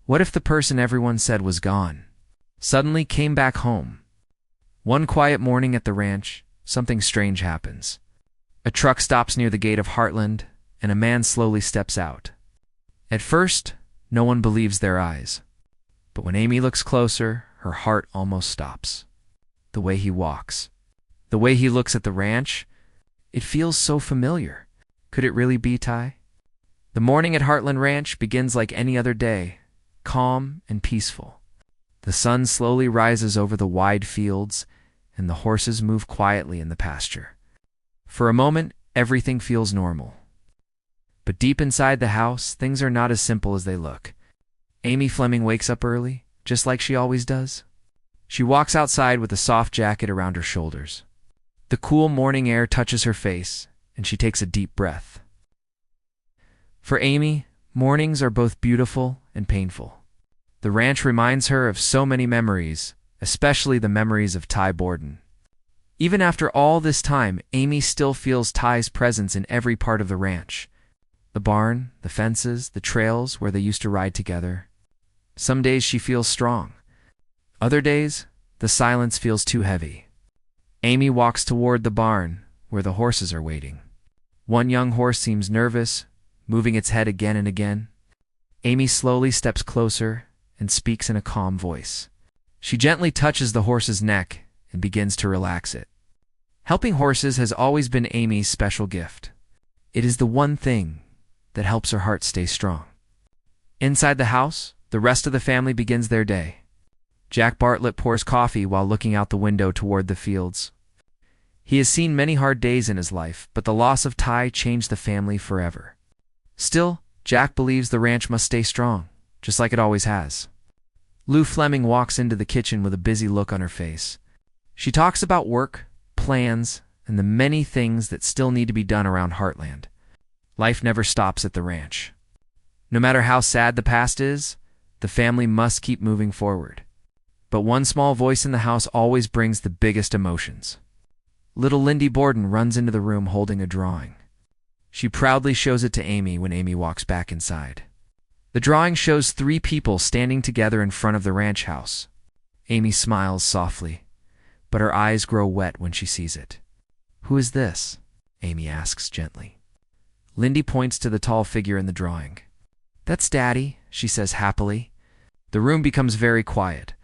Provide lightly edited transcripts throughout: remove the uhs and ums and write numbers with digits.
What if the person everyone said was gone suddenly came back home? One quiet morning at the ranch, something strange happens. A truck stops near the gate of Heartland, and a man slowly steps out. At first, no one believes their eyes. But when Amy looks closer, her heart almost stops. The way he walks, the way he looks at the ranch, it feels so familiar. Could it really be Ty? The morning at Heartland Ranch begins like any other day, calm and peaceful. The sun slowly rises over the wide fields, and the horses move quietly in the pasture. For a moment, everything feels normal. But deep inside the house, things are not as simple as they look. Amy Fleming wakes up early, just like she always does. She walks outside with a soft jacket around her shoulders. The cool morning air touches her face, and she takes a deep breath. For Amy, mornings are both beautiful and painful. The ranch reminds her of so many memories, especially the memories of Ty Borden. Even after all this time, Amy still feels Ty's presence in every part of the ranch. The barn, the fences, the trails where they used to ride together. Some days she feels strong. Other days, the silence feels too heavy. Amy walks toward the barn, where the horses are waiting. One young horse seems nervous, moving its head again and again. Amy slowly steps closer and speaks in a calm voice. She gently touches the horse's neck and begins to relax it. Helping horses has always been Amy's special gift. It is the one thing that helps her heart stay strong. Inside the house, the rest of the family begins their day. Jack Bartlett pours coffee while looking out the window toward the fields. He has seen many hard days in his life, but the loss of Ty changed the family forever. Still, Jack believes the ranch must stay strong, just like it always has. Lou Fleming walks into the kitchen with a busy look on her face. She talks about work, plans, and the many things that still need to be done around Heartland. Life never stops at the ranch. No matter how sad the past is, the family must keep moving forward. But one small voice in the house always brings the biggest emotions. Little Lyndy Borden runs into the room holding a drawing. She proudly shows it to Amy when Amy walks back inside. The drawing shows 3 people standing together in front of the ranch house. Amy smiles softly, but her eyes grow wet when she sees it. "Who is this?" Amy asks gently. Lyndy points to the tall figure in the drawing. "That's Daddy," she says happily. The room becomes very quiet.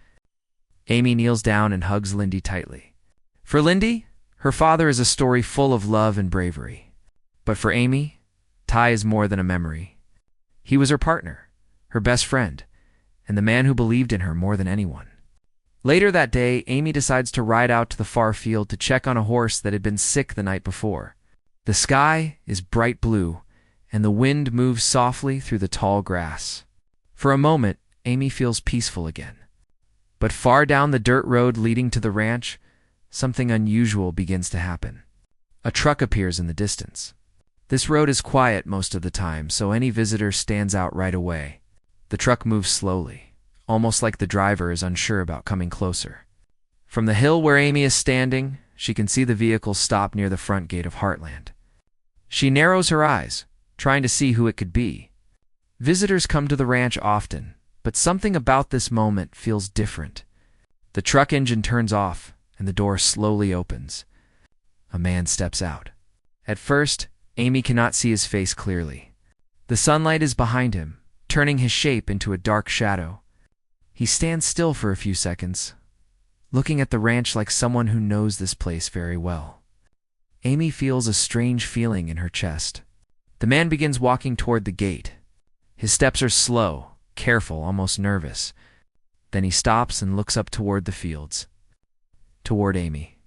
Amy kneels down and hugs Lyndy tightly. For Lyndy, her father is a story full of love and bravery. But for Amy, Ty is more than a memory. He was her partner, her best friend, and the man who believed in her more than anyone. Later that day, Amy decides to ride out to the far field to check on a horse that had been sick the night before. The sky is bright blue, and the wind moves softly through the tall grass. For a moment, Amy feels peaceful again. But far down the dirt road leading to the ranch, something unusual begins to happen. A truck appears in the distance. This road is quiet most of the time, so any visitor stands out right away. The truck moves slowly, almost like the driver is unsure about coming closer. From the hill where Amy is standing, she can see the vehicle stop near the front gate of Heartland. She narrows her eyes, trying to see who it could be. Visitors come to the ranch often, but something about this moment feels different. The truck engine turns off, and the door slowly opens. A man steps out. At first, Amy cannot see his face clearly. The sunlight is behind him, turning his shape into a dark shadow. He stands still for a few seconds, looking at the ranch like someone who knows this place very well. Amy feels a strange feeling in her chest. The man begins walking toward the gate. His steps are slow, careful, almost nervous. Then he stops and looks up toward the fields, toward Amy.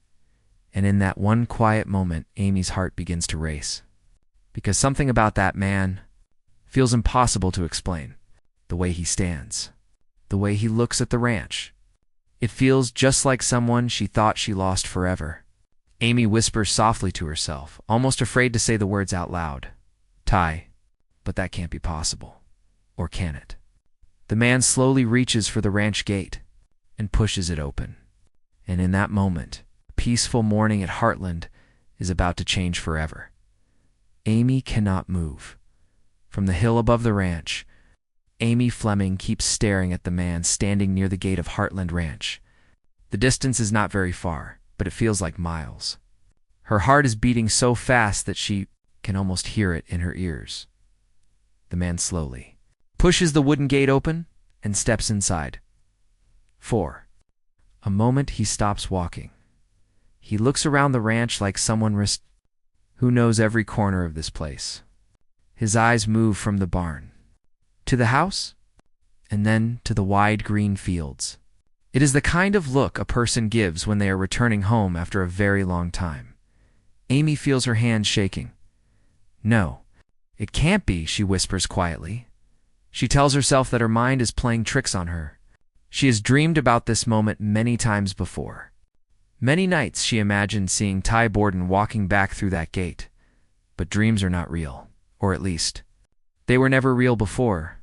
And in that one quiet moment, Amy's heart begins to race. Because something about that man feels impossible to explain. The way he stands, the way he looks at the ranch. It feels just like someone she thought she lost forever. Amy whispers softly to herself, almost afraid to say the words out loud. Ty, but that can't be possible. Or can it? The man slowly reaches for the ranch gate and pushes it open. And in that moment, a peaceful morning at Heartland is about to change forever. Amy cannot move. From the hill above the ranch, Amy Fleming keeps staring at the man standing near the gate of Heartland Ranch. The distance is not very far, but it feels like miles. Her heart is beating so fast that she can almost hear it in her ears. The man slowly pushes the wooden gate open and steps inside. For a moment he stops walking. He looks around the ranch like someone who knows every corner of this place. His eyes move from the barn to the house, and then to the wide green fields. It is the kind of look a person gives when they are returning home after a very long time. Amy feels her hands shaking. No, it can't be, she whispers quietly. She tells herself that her mind is playing tricks on her. She has dreamed about this moment many times before. Many nights she imagined seeing Ty Borden walking back through that gate. But dreams are not real, or at least, they were never real before.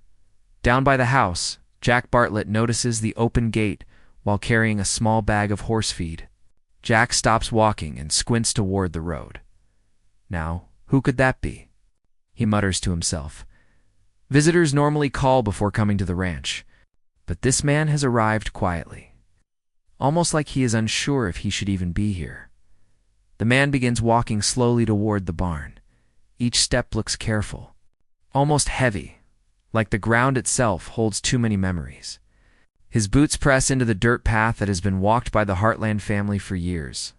Down by the house, Jack Bartlett notices the open gate while carrying a small bag of horse feed. Jack stops walking and squints toward the road. Now, who could that be? He mutters to himself. Visitors normally call before coming to the ranch, but this man has arrived quietly, almost like he is unsure if he should even be here. The man begins walking slowly toward the barn. Each step looks careful, almost heavy, like the ground itself holds too many memories. His boots press into the dirt path that has been walked by the Heartland family for years.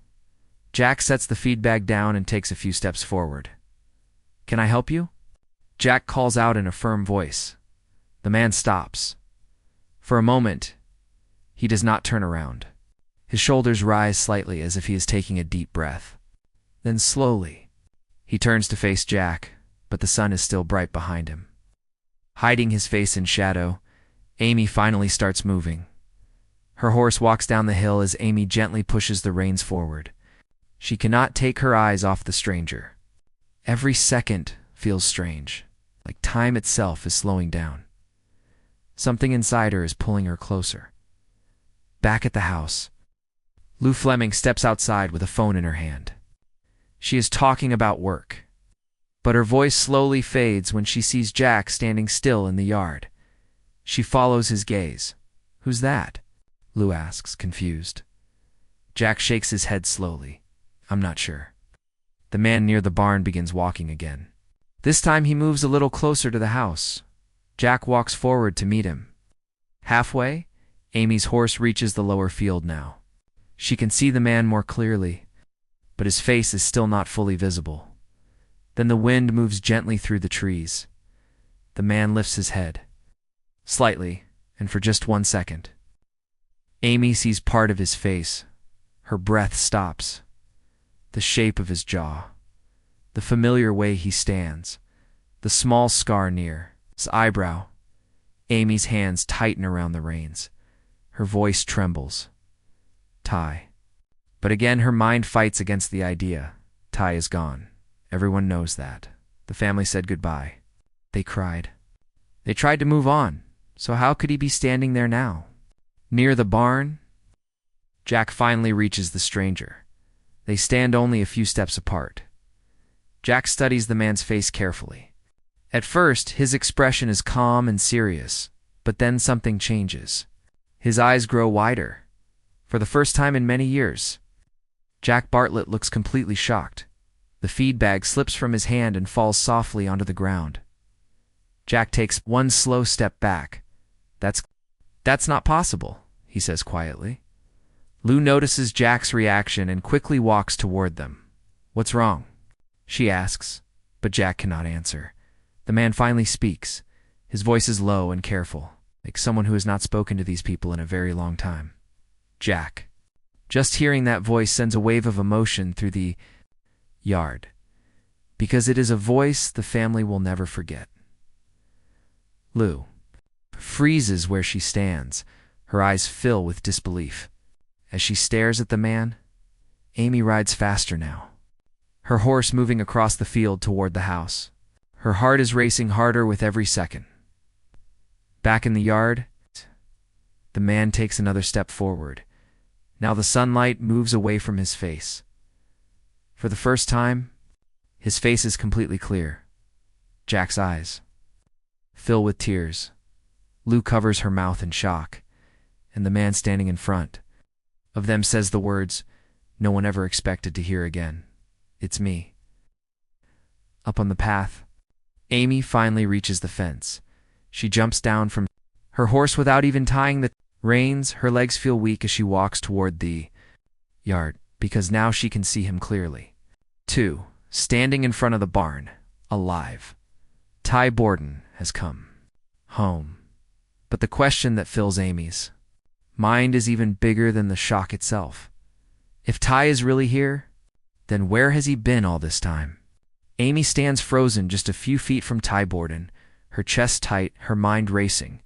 Jack sets the feed bag down and takes a few steps forward. Can I help you? Jack calls out in a firm voice. The man stops. For a moment, he does not turn around. His shoulders rise slightly as if he is taking a deep breath. Then slowly, he turns to face Jack, but the sun is still bright behind him. Hiding his face in shadow, Amy finally starts moving. Her horse walks down the hill as Amy gently pushes the reins forward. She cannot take her eyes off the stranger. Every second feels strange, like time itself is slowing down. Something inside her is pulling her closer. Back at the house, Lou Fleming steps outside with a phone in her hand. She is talking about work, but her voice slowly fades when she sees Jack standing still in the yard. She follows his gaze. Who's that? Lou asks, confused. Jack shakes his head slowly. I'm not sure. The man near the barn begins walking again. This time he moves a little closer to the house. Jack walks forward to meet him. Halfway, Amy's horse reaches the lower field now. She can see the man more clearly, but his face is still not fully visible. Then the wind moves gently through the trees. The man lifts his head, slightly, and for just 1 second. Amy sees part of his face. Her breath stops. The shape of his jaw, the familiar way he stands, the small scar near his eyebrow. Amy's hands tighten around the reins. Her voice trembles. Ty. But again her mind fights against the idea. Ty is gone. Everyone knows that. The family said goodbye. They cried. They tried to move on, so how could he be standing there now? Near the barn? Jack finally reaches the stranger. They stand only a few steps apart. Jack studies the man's face carefully. At first, his expression is calm and serious, but then something changes. His eyes grow wider. For the first time in many years, Jack Bartlett looks completely shocked. The feed bag slips from his hand and falls softly onto the ground. Jack takes one slow step back. That's not possible, he says quietly. Lou notices Jack's reaction and quickly walks toward them. What's wrong? She asks, but Jack cannot answer. The man finally speaks. His voice is low and careful, like someone who has not spoken to these people in a very long time. Jack. Just hearing that voice sends a wave of emotion through the yard, because it is a voice the family will never forget. Lou freezes where she stands. Her eyes fill with disbelief. As she stares at the man, Amy rides faster now, her horse moving across the field toward the house. Her heart is racing harder with every second. Back in the yard, the man takes another step forward. Now the sunlight moves away from his face. For the first time, his face is completely clear. Jack's eyes fill with tears. Lou covers her mouth in shock, and the man standing in front of them says the words no one ever expected to hear again. It's me. Up on the path, Amy finally reaches the fence. She jumps down from her horse without even tying the reins. Her legs feel weak as she walks toward the yard, because now she can see him clearly. 2. Standing in front of the barn, alive. Ty Borden has come home. But the question that fills Amy's mind is even bigger than the shock itself. If Ty is really here, then where has he been all this time? Amy stands frozen just a few feet from Ty Borden, her chest tight, her mind racing.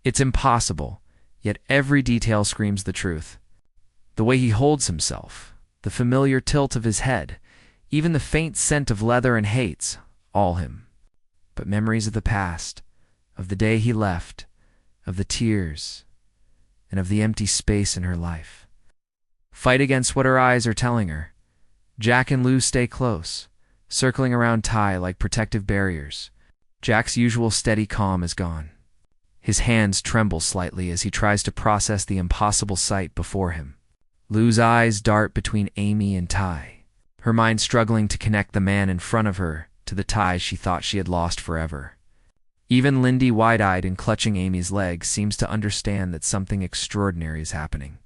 It's impossible, yet every detail screams the truth. The way he holds himself, the familiar tilt of his head, even the faint scent of leather and hates, all him. But memories of the past, of the day he left, of the tears, and of the empty space in her life. Fight against what her eyes are telling her. Jack and Lou stay close, circling around Ty like protective barriers. Jack's usual steady calm is gone. His hands tremble slightly as he tries to process the impossible sight before him. Lou's eyes dart between Amy and Ty, her mind struggling to connect the man in front of her to the ties she thought she had lost forever. Even Lyndy, wide-eyed and clutching Amy's leg, seems to understand that something extraordinary is happening.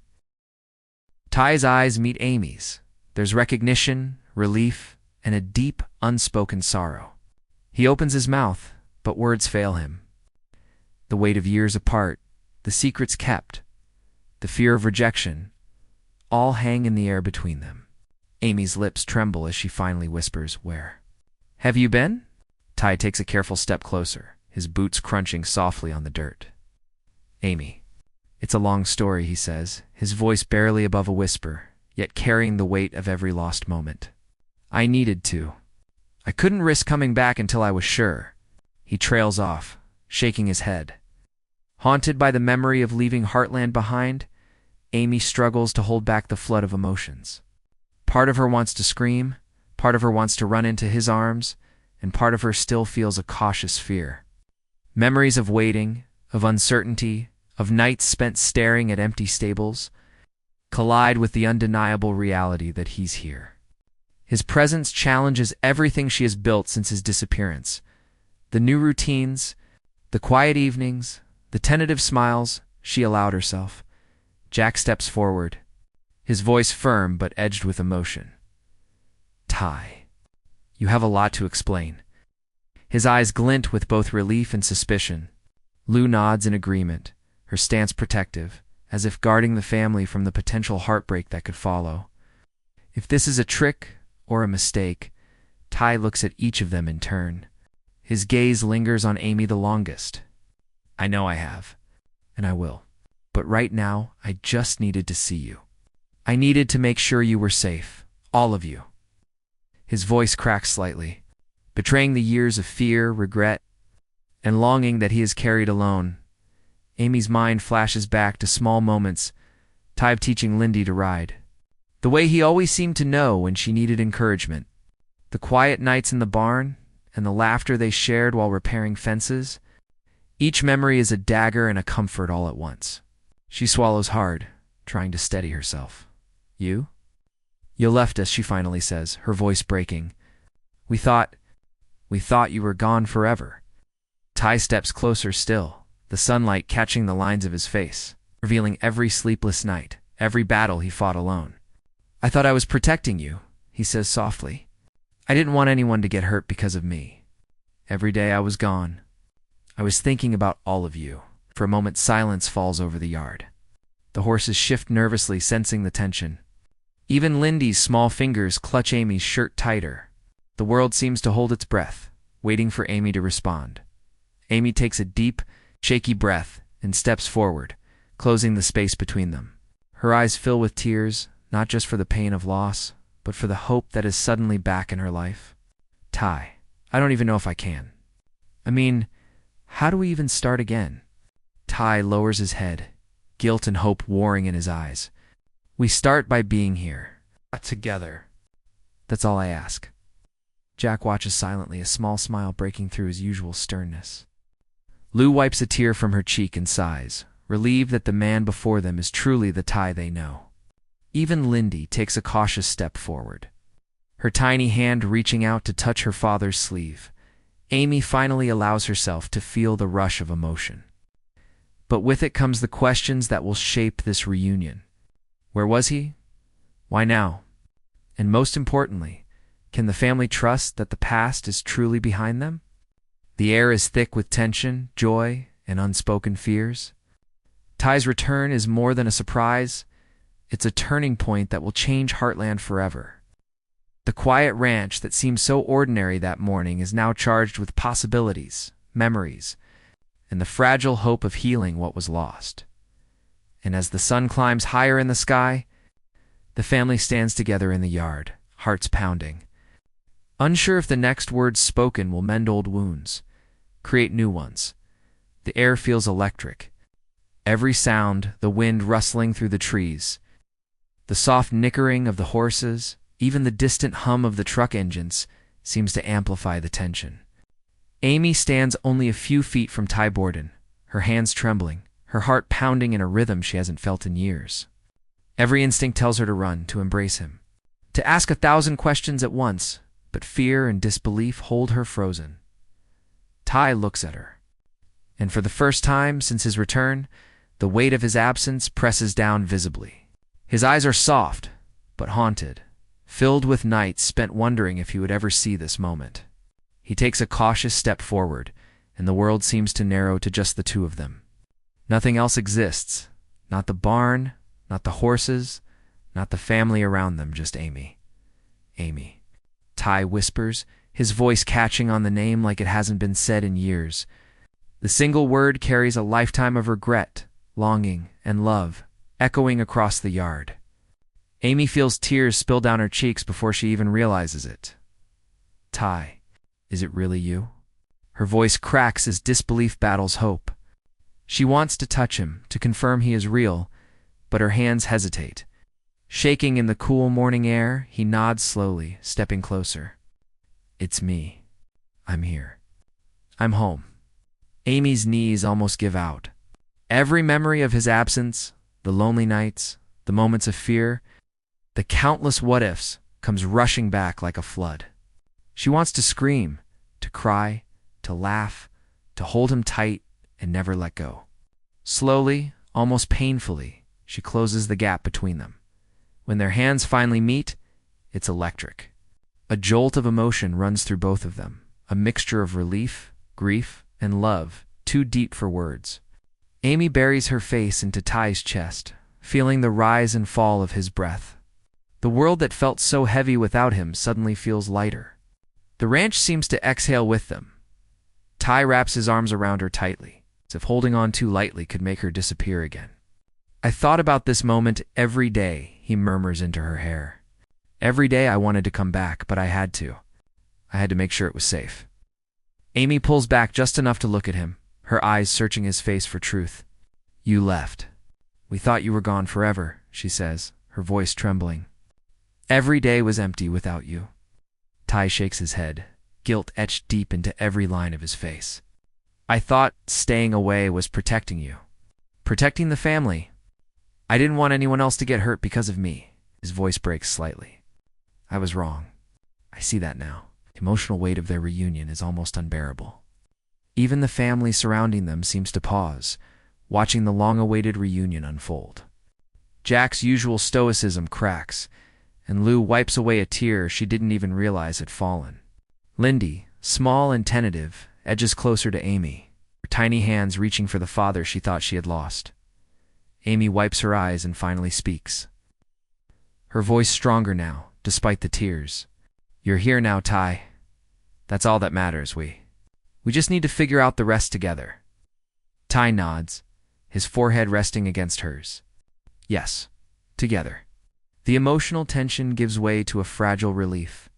Ty's eyes meet Amy's. There's recognition, relief, and a deep, unspoken sorrow. He opens his mouth, but words fail him. The weight of years apart, the secrets kept, the fear of rejection, all hang in the air between them. Amy's lips tremble as she finally whispers, "Where have you been?" Ty takes a careful step closer, his boots crunching softly on the dirt. "Amy, it's a long story," he says, his voice barely above a whisper, yet carrying the weight of every lost moment. "I needed to. I couldn't risk coming back until I was sure." He trails off, shaking his head. Haunted by the memory of leaving Heartland behind, Amy struggles to hold back the flood of emotions. Part of her wants to scream, part of her wants to run into his arms, and part of her still feels a cautious fear. Memories of waiting, of uncertainty, of nights spent staring at empty stables, collide with the undeniable reality that he's here. His presence challenges everything she has built since his disappearance. The new routines, the quiet evenings, the tentative smiles she allowed herself. Jack steps forward, his voice firm but edged with emotion. "Ty, you have a lot to explain." His eyes glint with both relief and suspicion. Lou nods in agreement, her stance protective, as if guarding the family from the potential heartbreak that could follow. If this is a trick or a mistake, Ty looks at each of them in turn. His gaze lingers on Amy the longest. "I know I have, and I will. But right now, I just needed to see you. I needed to make sure you were safe, all of you." His voice cracks slightly, betraying the years of fear, regret, and longing that he has carried alone. Amy's mind flashes back to small moments, Ty teaching Lyndy to ride. The way he always seemed to know when she needed encouragement. The quiet nights in the barn, and the laughter they shared while repairing fences. Each memory is a dagger and a comfort all at once. She swallows hard, trying to steady herself. "You? You left us," she finally says, her voice breaking. We thought you were gone forever." Ty steps closer still, the sunlight catching the lines of his face, revealing every sleepless night, every battle he fought alone. "I thought I was protecting you," he says softly. "I didn't want anyone to get hurt because of me. Every day I was gone, I was thinking about all of you." For a moment, silence falls over the yard. The horses shift nervously, sensing the tension. Even Lyndy's small fingers clutch Amy's shirt tighter. The world seems to hold its breath, waiting for Amy to respond. Amy takes a deep, shaky breath and steps forward, closing the space between them. Her eyes fill with tears, not just for the pain of loss, but for the hope that is suddenly back in her life. "Ty, I don't even know if I can. I mean, how do we even start again?" Ty lowers his head, guilt and hope warring in his eyes. "We start by being here, together. That's all I ask." Jack watches silently, a small smile breaking through his usual sternness. Lou wipes a tear from her cheek and sighs, relieved that the man before them is truly the Ty they know. Even Lyndy takes a cautious step forward, her tiny hand reaching out to touch her father's sleeve. Amy finally allows herself to feel the rush of emotion. But with it comes the questions that will shape this reunion. Where was he? Why now? And most importantly, can the family trust that the past is truly behind them? The air is thick with tension, joy, and unspoken fears. Ty's return is more than a surprise. It's a turning point that will change Heartland forever. The quiet ranch that seemed so ordinary that morning is now charged with possibilities, memories, and the fragile hope of healing what was lost. And as the sun climbs higher in the sky, the family stands together in the yard, hearts pounding, unsure if the next words spoken will mend old wounds, create new ones. The air feels electric. Every sound, the wind rustling through the trees, the soft nickering of the horses, even the distant hum of the truck engines, seems to amplify the tension. Amy stands only a few feet from Ty Borden, her hands trembling, her heart pounding in a rhythm she hasn't felt in years. Every instinct tells her to run, to embrace him, to ask 1,000 questions at once, but fear and disbelief hold her frozen. Ty looks at her, and for the first time since his return, the weight of his absence presses down visibly. His eyes are soft, but haunted, filled with nights spent wondering if he would ever see this moment. He takes a cautious step forward, and the world seems to narrow to just the two of them. Nothing else exists. Not the barn, not the horses, not the family around them, just Amy. Amy. Ty whispers, his voice catching on the name like it hasn't been said in years. The single word carries a lifetime of regret, longing, and love, echoing across the yard. Amy feels tears spill down her cheeks before she even realizes it. Ty, is it really you? Her voice cracks as disbelief battles hope. She wants to touch him, to confirm he is real, but her hands hesitate. Shaking in the cool morning air, he nods slowly, stepping closer. It's me. I'm here. I'm home. Amy's knees almost give out. Every memory of his absence, the lonely nights, the moments of fear, the countless what-ifs, comes rushing back like a flood. She wants to scream, to cry, to laugh, to hold him tight and never let go. Slowly, almost painfully, she closes the gap between them. When their hands finally meet, it's electric. A jolt of emotion runs through both of them, a mixture of relief, grief, and love, too deep for words. Amy buries her face into Ty's chest, feeling the rise and fall of his breath. The world that felt so heavy without him suddenly feels lighter. The ranch seems to exhale with them. Ty wraps his arms around her tightly, as if holding on too lightly could make her disappear again. I thought about this moment every day, he murmurs into her hair. Every day I wanted to come back, but I had to. I had to make sure it was safe. Amy pulls back just enough to look at him, her eyes searching his face for truth. You left. We thought you were gone forever, she says, her voice trembling. Every day was empty without you. Ty shakes his head, guilt etched deep into every line of his face. I thought staying away was protecting you. Protecting the family. I didn't want anyone else to get hurt because of me. His voice breaks slightly. I was wrong. I see that now. The emotional weight of their reunion is almost unbearable. Even the family surrounding them seems to pause, watching the long-awaited reunion unfold. Jack's usual stoicism cracks, and Lou wipes away a tear she didn't even realize had fallen. Lyndy, small and tentative, edges closer to Amy, her tiny hands reaching for the father she thought she had lost. Amy wipes her eyes and finally speaks. Her voice stronger now, despite the tears. You're here now, Ty. That's all that matters, we just need to figure out the rest together. Ty nods, his forehead resting against hers. Yes, together. The emotional tension gives way to a fragile relief.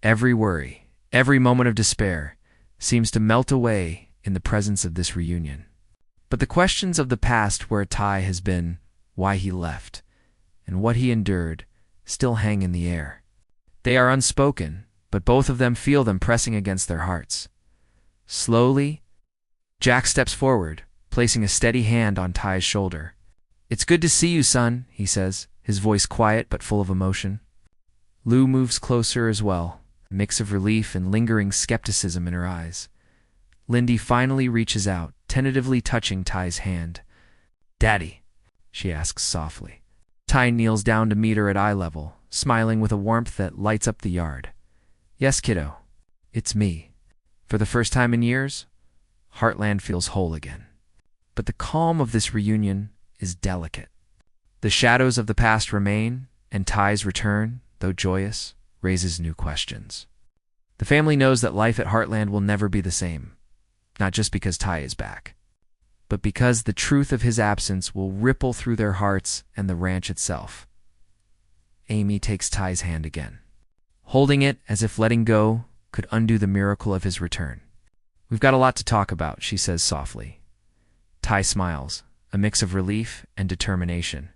Every worry, every moment of despair, seems to melt away in the presence of this reunion. But the questions of the past where Ty has been, why he left, and what he endured, still hang in the air. They are unspoken, but both of them feel them pressing against their hearts. Slowly, Jack steps forward, placing a steady hand on Ty's shoulder. "It's good to see you, son," he says, his voice quiet but full of emotion. Lou moves closer as well, a mix of relief and lingering skepticism in her eyes. Lyndy finally reaches out, tentatively touching Ty's hand. "Daddy," she asks softly. Ty kneels down to meet her at eye level, smiling with a warmth that lights up the yard. "Yes, kiddo, it's me." For the first time in years, Heartland feels whole again. But the calm of this reunion is delicate. The shadows of the past remain, and Ty's return, though joyous, raises new questions. The family knows that life at Heartland will never be the same, not just because Ty is back, but because the truth of his absence will ripple through their hearts and the ranch itself. Amy takes Ty's hand again, holding it as if letting go could undo the miracle of his return. "We've got a lot to talk about," she says softly. Ty smiles, a mix of relief and determination.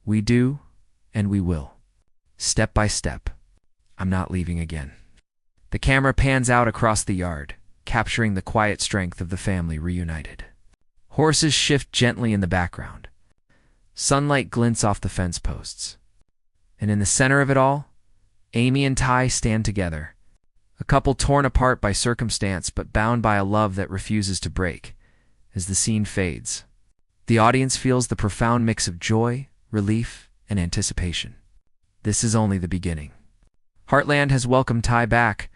"We do, and we will. Step by step. I'm not leaving again." The camera pans out across the yard, capturing the quiet strength of the family reunited. Horses shift gently in the background. Sunlight glints off the fence posts. And in the center of it all, Amy and Ty stand together, a couple torn apart by circumstance but bound by a love that refuses to break. As the scene fades, the audience feels the profound mix of joy, relief, and anticipation. This is only the beginning. Heartland has welcomed Ty back,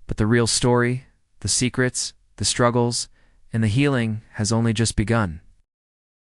but the real story, the secrets, the struggles, and the healing has only just begun.